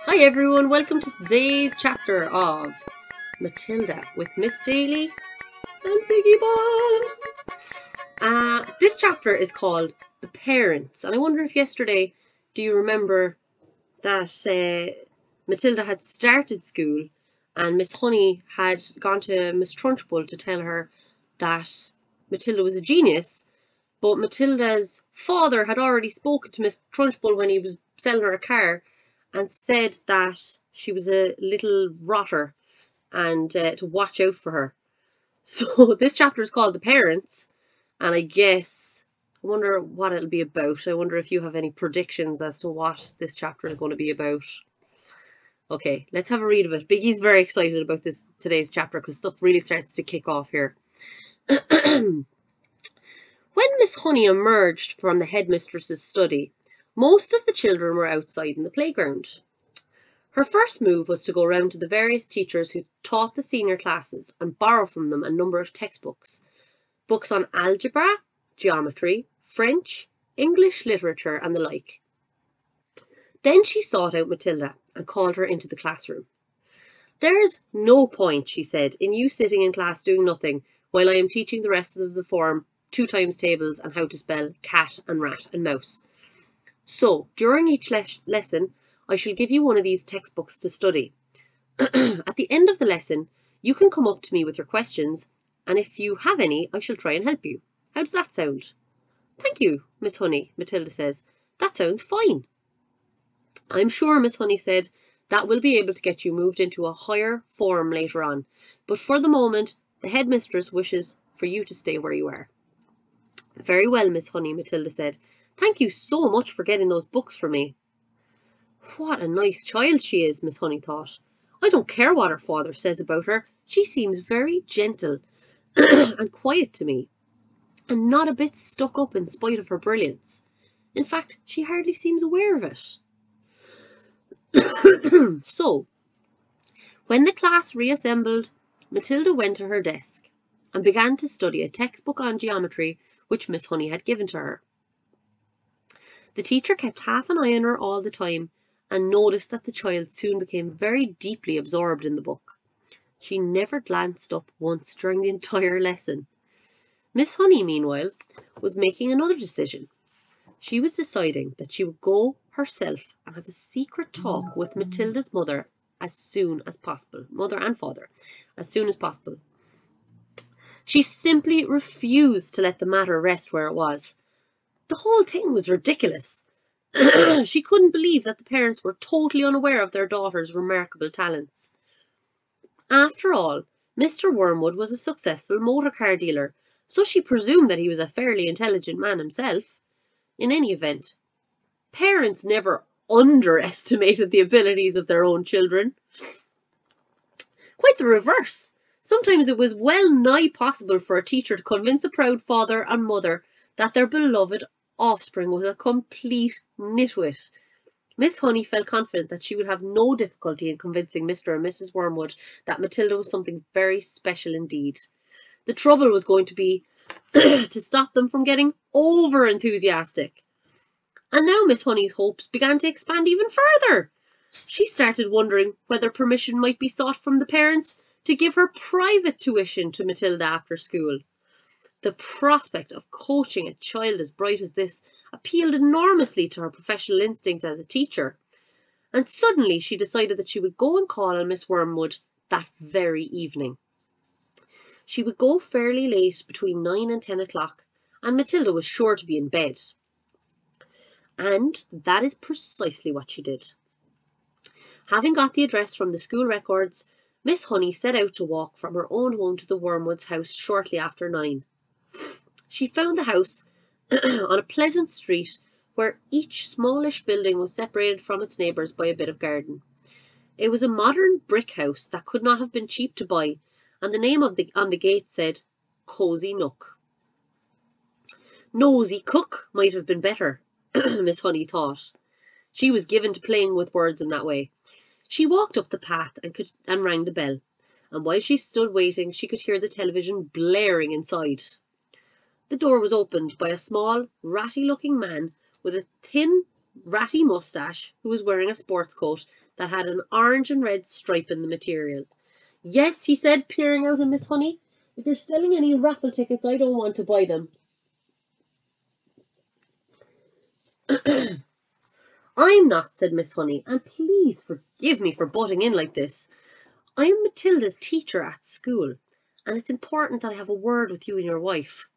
Hi everyone, welcome to today's chapter of Matilda with Ms Daly and Biggi Bond. This chapter is called The Parents, and I wonder if yesterday, do you remember that Matilda had started school and Miss Honey had gone to Miss Trunchbull to tell her that Matilda was a genius, but Matilda's father had already spoken to Miss Trunchbull when he was selling her a car and said that she was a little rotter and to watch out for her. So this chapter is called The Parents, and I wonder what it'll be about. I wonder if you have any predictions as to what this chapter is going to be about. Okay, let's have a read of it. Biggie's very excited about today's chapter because stuff really starts to kick off here. When Miss Honey emerged from the headmistress's study, most of the children were outside in the playground. Her first move was to go round to the various teachers who taught the senior classes and borrow from them a number of textbooks. Books on algebra, geometry, French, English literature and the like. Then she sought out Matilda and called her into the classroom. "There's no point," she said, "in you sitting in class doing nothing while I am teaching the rest of the form 2 times tables and how to spell cat and rat and mouse. So, during each lesson, I shall give you one of these textbooks to study. At the end of the lesson, you can come up to me with your questions, and if you have any, I shall try and help you. How does that sound?" "Thank you, Miss Honey," Matilda says. "That sounds fine." "I'm sure," Miss Honey said, "that will be able to get you moved into a higher form later on, but for the moment, the headmistress wishes for you to stay where you are." "Very well, Miss Honey," Matilda said. "Thank you so much for getting those books for me." What a nice child she is, Miss Honey thought. I don't care what her father says about her. She seems very gentle and quiet to me, and not a bit stuck up in spite of her brilliance. In fact, she hardly seems aware of it. So, when the class reassembled, Matilda went to her desk and began to study a textbook on geometry which Miss Honey had given to her. The teacher kept half an eye on her all the time and noticed that the child soon became very deeply absorbed in the book. She never glanced up once during the entire lesson. Miss Honey, meanwhile, was making another decision. She was deciding that she would go herself and have a secret talk with Matilda's mother as soon as possible. Mother and father, as soon as possible. She simply refused to let the matter rest where it was. The whole thing was ridiculous. She couldn't believe that the parents were totally unaware of their daughter's remarkable talents. After all, Mr. Wormwood was a successful motor car dealer, so she presumed that he was a fairly intelligent man himself. In any event, parents never underestimated the abilities of their own children. Quite the reverse. Sometimes it was well nigh possible for a teacher to convince a proud father and mother that their beloved offspring was a complete nitwit. Miss Honey felt confident that she would have no difficulty in convincing Mr. and Mrs. Wormwood that Matilda was something very special indeed. The trouble was going to be to stop them from getting over-enthusiastic. And now Miss Honey's hopes began to expand even further. She started wondering whether permission might be sought from the parents to give her private tuition to Matilda after school. The prospect of coaching a child as bright as this appealed enormously to her professional instinct as a teacher, and suddenly she decided that she would go and call on Miss Wormwood that very evening. She would go fairly late, between 9 and 10 o'clock, and Matilda was sure to be in bed. And that is precisely what she did. Having got the address from the school records, Miss Honey set out to walk from her own home to the Wormwoods' house shortly after 9. She found the house on a pleasant street where each smallish building was separated from its neighbours by a bit of garden. It was a modern brick house that could not have been cheap to buy, and the name on the gate said Cosy Nook. Nosy Cook might have been better, Miss Honey thought. She was given to playing with words in that way. She walked up the path and rang the bell, and while she stood waiting, she could hear the television blaring inside. The door was opened by a small, ratty-looking man with a thin, ratty moustache who was wearing a sports coat that had an orange and red stripe in the material. "Yes," he said, peering out at Miss Honey. "If they're selling any raffle tickets, I don't want to buy them." "I'm not," said Miss Honey, "and please forgive me for butting in like this. I am Matilda's teacher at school, and it's important that I have a word with you and your wife."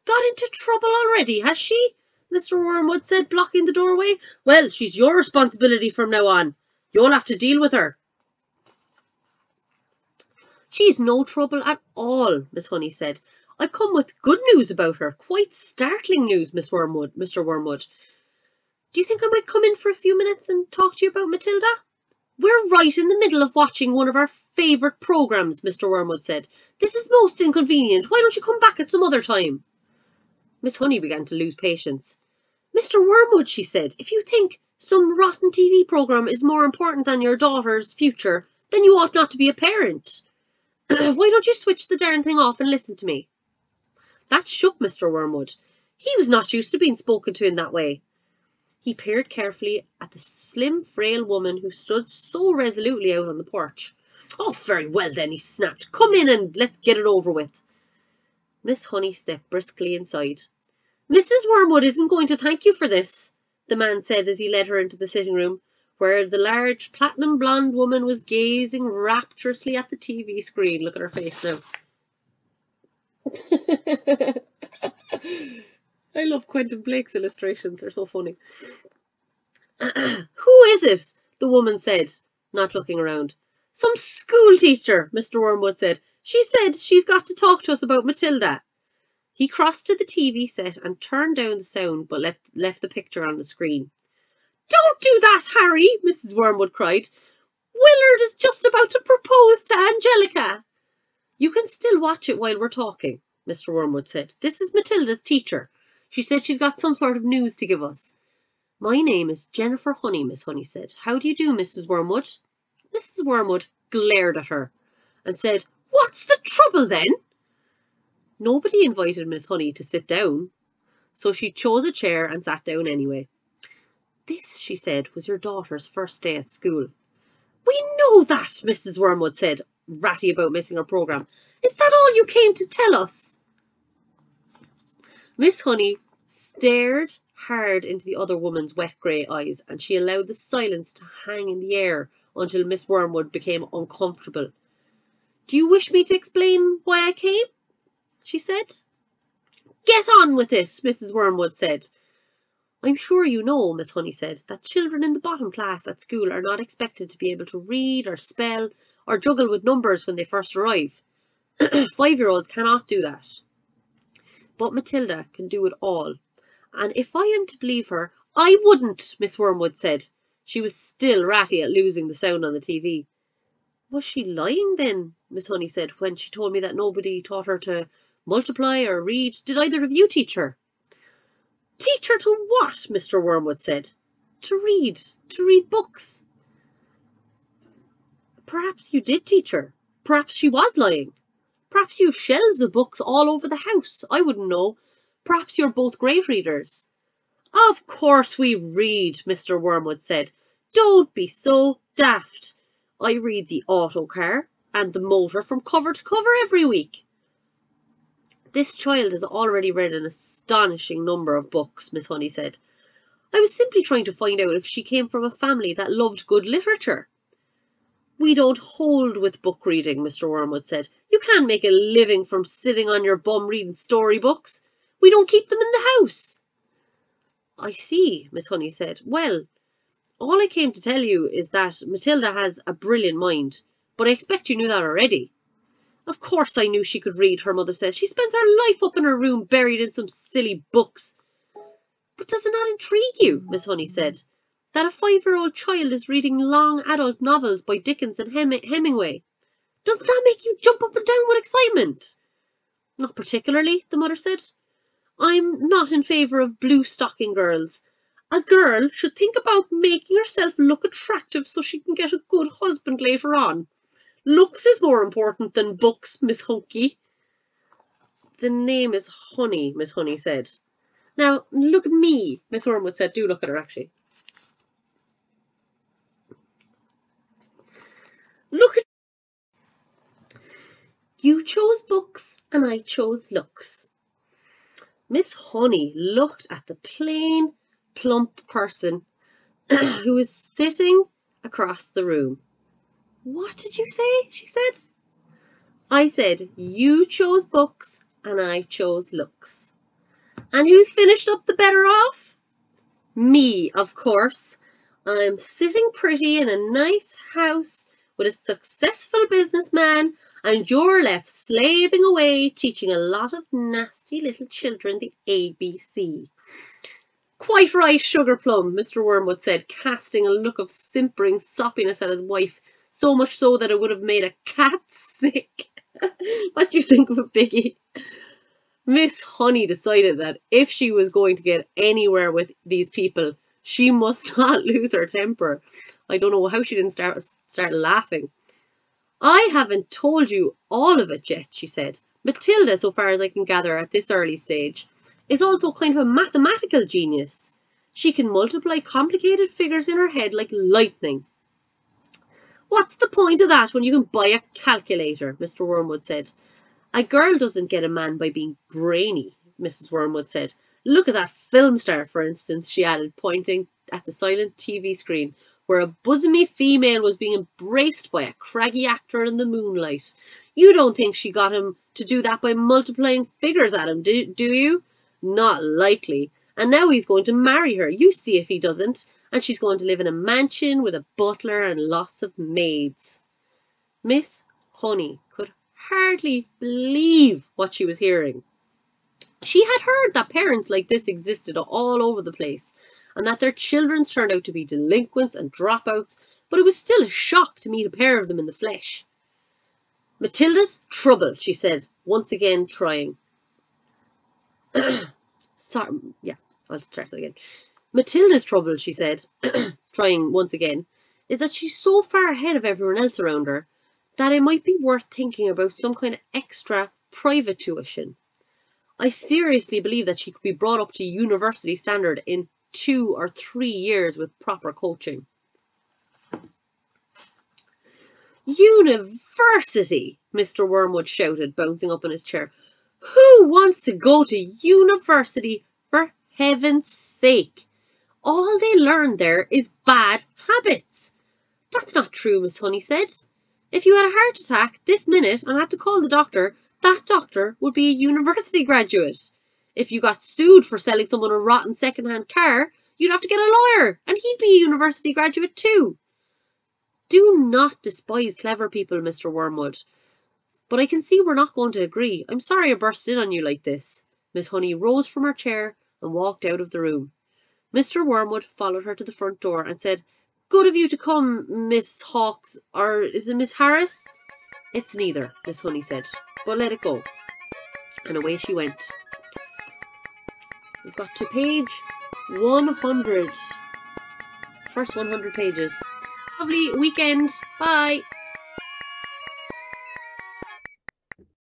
"Got into trouble already, has she?" Mr Wormwood said, blocking the doorway. "Well, she's your responsibility from now on. You'll have to deal with her." "She's no trouble at all," Miss Honey said. "I've come with good news about her. Quite startling news, Mr Wormwood. Do you think I might come in for a few minutes and talk to you about Matilda?" "We're right in the middle of watching one of our favourite programmes," Mr Wormwood said. "This is most inconvenient. Why don't you come back at some other time?" Miss Honey began to lose patience. "Mr Wormwood," she said, "if you think some rotten TV programme is more important than your daughter's future, then you ought not to be a parent. Why don't you switch the darn thing off and listen to me?" That shook Mr Wormwood. He was not used to being spoken to in that way. He peered carefully at the slim, frail woman who stood so resolutely out on the porch. "Oh, very well then," he snapped. "Come in and let's get it over with." Miss Honey stepped briskly inside. "Mrs Wormwood isn't going to thank you for this," the man said as he led her into the sitting room, where the large platinum blonde woman was gazing rapturously at the TV screen. Look at her face now. I love Quentin Blake's illustrations. They're so funny. "Who is it?" the woman said, not looking around. "Some school teacher," Mr Wormwood said. She said she's got to talk to us about Matilda." He crossed to the TV set and turned down the sound, but left the picture on the screen. "Don't do that, Harry," Mrs Wormwood cried. "Willard is just about to propose to Angelica." "You can still watch it while we're talking," Mr Wormwood said. "This is Matilda's teacher. She said she's got some sort of news to give us." "My name is Jennifer Honey," Miss Honey said. "How do you do, Mrs Wormwood?" Mrs Wormwood glared at her and said, "What's the trouble then?" Nobody invited Miss Honey to sit down, so she chose a chair and sat down anyway. "This," she said, "was your daughter's first day at school." "We know that," Mrs Wormwood said, ratty about missing her programme. "Is that all you came to tell us?" Miss Honey stared hard into the other woman's wet grey eyes, and she allowed the silence to hang in the air until Miss Wormwood became uncomfortable. "Do you wish me to explain why I came?" she said. "Get on with it," Mrs Wormwood said. "I'm sure you know," Miss Honey said, "that children in the bottom class at school are not expected to be able to read or spell or juggle with numbers when they first arrive. 5-year-olds cannot do that. But Matilda can do it all. And if I am to believe her—" "I wouldn't," Miss Wormwood said. She was still ratty at losing the sound on the TV. "Was she lying then," Miss Honey said, "when she told me that nobody taught her to multiply or read? Did either of you teach her?" "Teach her to what?" Mr Wormwood said. To read books." "Perhaps you did teach her. Perhaps she was lying. Perhaps you've shelves of books all over the house. I wouldn't know. Perhaps you're both great readers." "Of course we read," Mr Wormwood said. "Don't be so daft. I read the autocar and the motor from cover to cover every week." "This child has already read an astonishing number of books," Miss Honey said. "I was simply trying to find out if she came from a family that loved good literature." "We don't hold with book reading," Mr Wormwood said. "You can't make a living from sitting on your bum reading storybooks. We don't keep them in the house." "I see," Miss Honey said. "Well, all I came to tell you is that Matilda has a brilliant mind, but I expect you knew that already." "Of course I knew she could read," her mother said. "She spends her life up in her room buried in some silly books." "But does it not intrigue you," Miss Honey said, "that a 5-year-old child is reading long adult novels by Dickens and Hemingway? Doesn't that make you jump up and down with excitement?" "Not particularly," the mother said. "I'm not in favour of blue stocking girls. A girl should think about making herself look attractive so she can get a good husband later on. Looks is more important than books, Miss Hunky." "The name is Honey," Miss Honey said. "Now, look at me," Miss Wormwood said. Do look at her, actually. Look at you chose books and I chose looks. Miss Honey looked at the plain, plump person who was sitting across the room. What did you say? She said. I said, you chose books and I chose looks. And who's finished up the better off? Me, of course. I'm sitting pretty in a nice house with a successful businessman, and you're left slaving away teaching a lot of nasty little children the ABC. Quite right, Sugar Plum, Mr. Wormwood said, casting a look of simpering soppiness at his wife, so much so that it would have made a cat sick. What do you think of it, Biggi? Miss Honey decided that if she was going to get anywhere with these people, she must not lose her temper. I don't know how she didn't start laughing. I haven't told you all of it yet, she said. Matilda, so far as I can gather at this early stage, is also kind of a mathematical genius. She can multiply complicated figures in her head like lightning. What's the point of that when you can buy a calculator? Mr. Wormwood said. A girl doesn't get a man by being brainy, Mrs. Wormwood said. Look at that film star, for instance, she added, pointing at the silent TV screen, where a bosomy female was being embraced by a craggy actor in the moonlight. You don't think she got him to do that by multiplying figures at him, do you? Not likely. And now he's going to marry her. You see if he doesn't. And she's going to live in a mansion with a butler and lots of maids. Miss Honey could hardly believe what she was hearing. She had heard that parents like this existed all over the place, and that their children turned out to be delinquents and dropouts, but it was still a shock to meet a pair of them in the flesh. Matilda's trouble, she said, once again trying. Sorry, yeah, I'll start that again. Matilda's trouble, she said, trying once again, is that she's so far ahead of everyone else around her that it might be worth thinking about some kind of extra private tuition. I seriously believe that she could be brought up to university standard in 2 or 3 years with proper coaching. University, Mr. Wormwood shouted, bouncing up in his chair. Who wants to go to university, for heaven's sake? All they learn there is bad habits. That's not true, Miss Honey said. If you had a heart attack this minute and had to call the doctor, that doctor would be a university graduate. If you got sued for selling someone a rotten second-hand car, you'd have to get a lawyer, and he'd be a university graduate too. Do not despise clever people, Mr. Wormwood. But I can see we're not going to agree. I'm sorry I burst in on you like this. Miss Honey rose from her chair and walked out of the room. Mr. Wormwood followed her to the front door and said, Good of you to come, Miss Hawkes, or is it Miss Harris? It's neither, Miss Honey said, but let it go. And away she went. We've got to page 100. First 100 pages. Lovely weekend. Bye.